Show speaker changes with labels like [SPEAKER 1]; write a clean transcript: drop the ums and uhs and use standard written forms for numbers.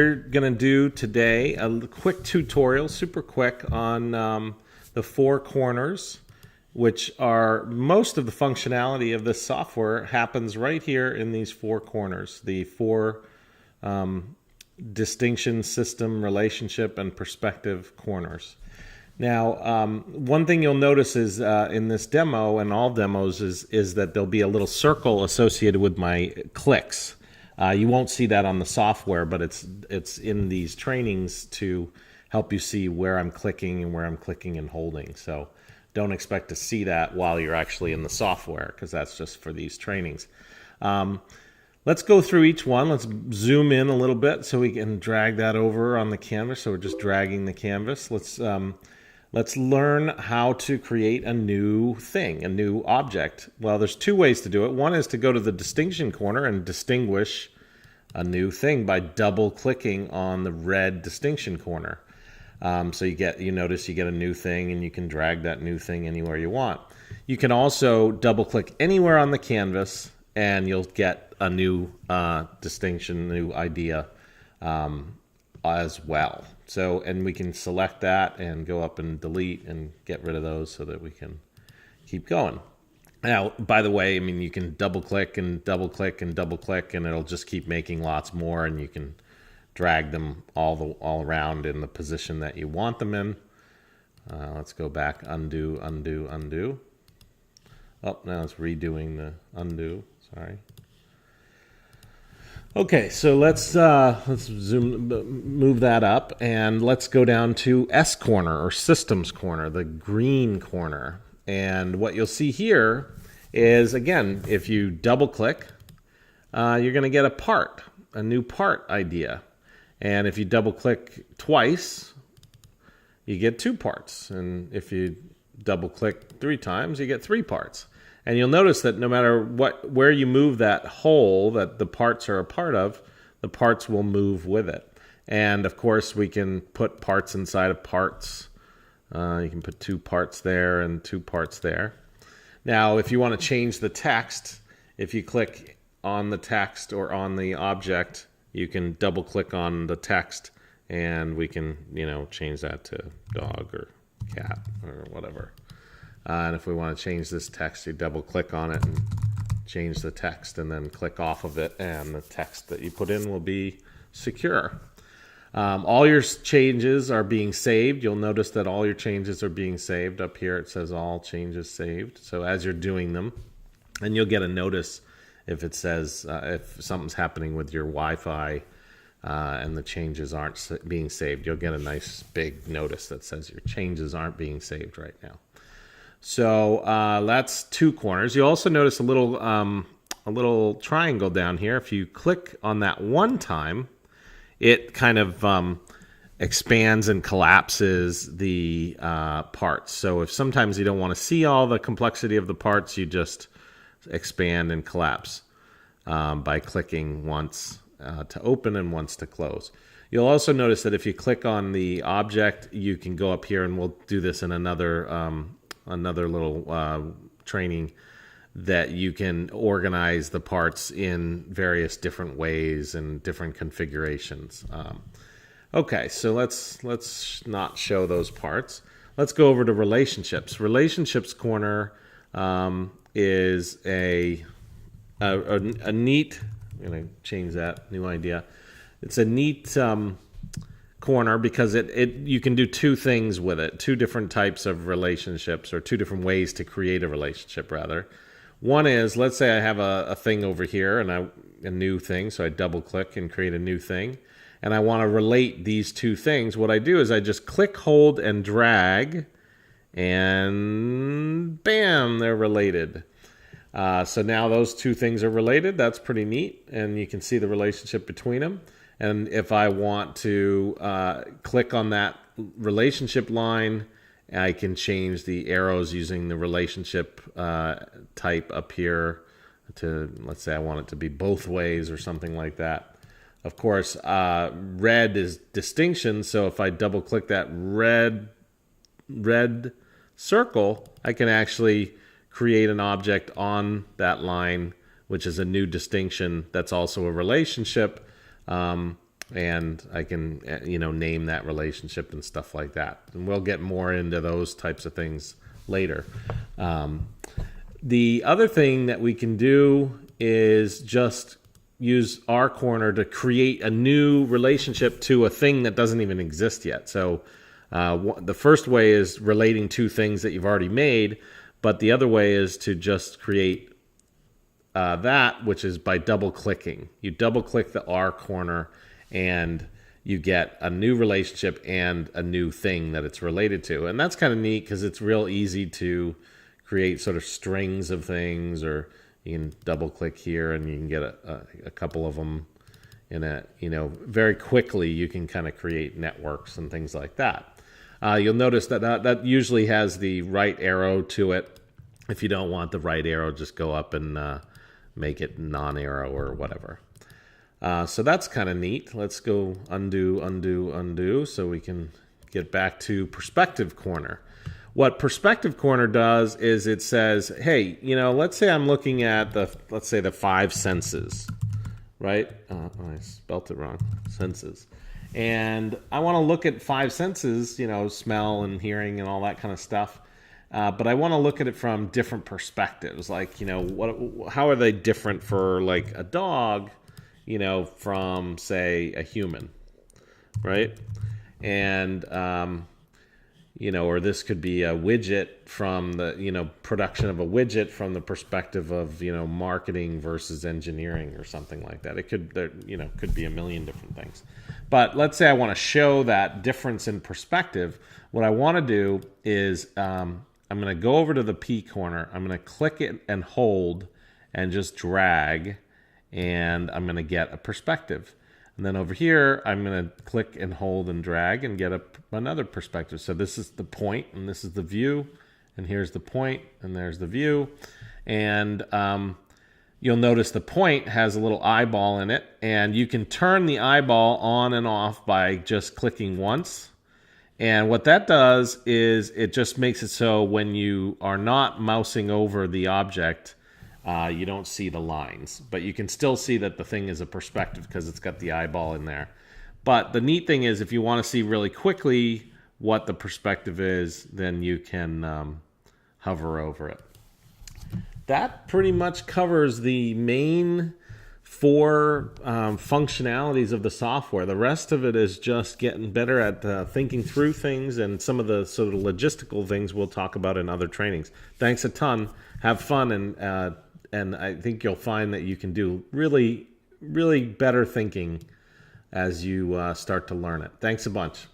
[SPEAKER 1] We're going to do today a quick tutorial, super quick, on the four corners, which are most of the functionality of this software happens right here in these four corners, the four distinction, system, relationship, and perspective corners. Now, one thing you'll notice is in this demo and all demos is that there'll be a little circle associated with my clicks. You won't see that on the software, but it's in these trainings to help you see where I'm clicking and holding. So don't expect to see that while you're actually in the software, because that's just for these trainings. Let's go through each one. Let's zoom in a little bit so we can drag that over on the canvas. So we're just dragging the canvas. Let's learn how to create a new thing, a new object. Well, there's two ways to do it. One is to go to the distinction corner and distinguish a new thing by double-clicking on the red distinction corner. So you notice you get a new thing, and you can drag that new thing anywhere you want. You can also double-click anywhere on the canvas, and you'll get a new distinction, new idea as well. So, and we can select that and go up and delete and get rid of those so that we can keep going. Now, by the way, I mean, you can double click and double click and double click, and it'll just keep making lots more, and you can drag them all around in the position that you want them in. Let's go back, undo, undo, undo. Oh, now it's redoing the undo, sorry. Okay, so let's move that up, and let's go down to S corner, or systems corner, the green corner. And what you'll see here is, again, if you double click, you're going to get a new part idea. And if you double click twice, you get two parts. And if you double click three times, you get three parts. And you'll notice that no matter where you move that hole that the parts are a part of, the parts will move with it. And of course, we can put parts inside of parts. You can put two parts there and two parts there. Now, if you want to change the text, if you click on the text or on the object, you can double click on the text, and we can, change that to dog or cat or whatever. And if we want to change this text, you double click on it and change the text, and then click off of it, and the text that you put in will be secure. All your changes are being saved. You'll notice that all your changes are being saved. Up here it says all changes saved. So as you're doing them, and you'll get a notice if it says if something's happening with your Wi-Fi and the changes aren't being saved, you'll get a nice big notice that says your changes aren't being saved right now. So that's two corners. You also notice a little triangle down here. If you click on that one time, it kind of expands and collapses the parts. So if sometimes you don't want to see all the complexity of the parts, you just expand and collapse by clicking once to open and once to close. You'll also notice that if you click on the object, you can go up here, and we'll do this in another little training, that you can organize the parts in various different ways and different configurations. Okay, so let's not show those parts. Let's go over to relationships. Relationships corner is a neat. I'm going to change that, new idea. It's a neat corner because you can do two things with it, two different types of relationships, or two different ways to create a relationship, rather. One is, let's say I have a thing over here, and a new thing, so I double click and create a new thing, and I want to relate these two things. What I do is I just click, hold, and drag, and bam, they're related. So now those two things are related. That's pretty neat, and you can see the relationship between them. And if I want to click on that relationship line, I can change the arrows using the relationship type up here to, let's say I want it to be both ways or something like that. Of course, red is distinction, so if I double click that red circle, I can actually create an object on that line, which is a new distinction that's also a relationship. and I can, name that relationship and stuff like that. And we'll get more into those types of things later. The other thing that we can do is just use R corner to create a new relationship to a thing that doesn't even exist yet. So the first way is relating to things that you've already made, but the other way is to just create that, which is by double clicking. You double click the R corner and you get a new relationship and a new thing that it's related to. And that's kind of neat because it's real easy to create sort of strings of things, or you can double click here and you can get a couple of them in very quickly. You can kind of create networks and things like that. You'll notice that usually has the right arrow to it. If you don't want the right arrow, just go up and make it non-arrow or whatever. So that's kind of neat. Let's go undo, so we can get back to perspective corner. What perspective corner does is it says, hey, let's say I'm looking at the 5 senses, right? I spelt it wrong, senses. And I want to look at 5 senses, smell and hearing and all that kind of stuff. But I want to look at it from different perspectives. Like, how are they different for like a dog, from say a human, right? And, or this could be a widget from the, production of a widget from the perspective of, marketing versus engineering or something like that. It could, could be a million different things. But let's say I want to show that difference in perspective. What I want to do is, I'm going to go over to the P corner. I'm going to click it and hold and just drag, and I'm going to get a perspective. And then over here, I'm going to click and hold and drag and get another perspective. So this is the point, and this is the view, and here's the point, and there's the view. And you'll notice the point has a little eyeball in it, and you can turn the eyeball on and off by just clicking once. And what that does is it just makes it so when you are not mousing over the object, you don't see the lines. But you can still see that the thing is a perspective because it's got the eyeball in there. But the neat thing is if you want to see really quickly what the perspective is, then you can hover over it. That pretty much covers the main 4 functionalities of the software. The rest of it is just getting better at thinking through things, and some of the sort of logistical things we'll talk about in other trainings. Thanks a ton. Have fun, and I think you'll find that you can do really, really better thinking as you start to learn it. Thanks a bunch.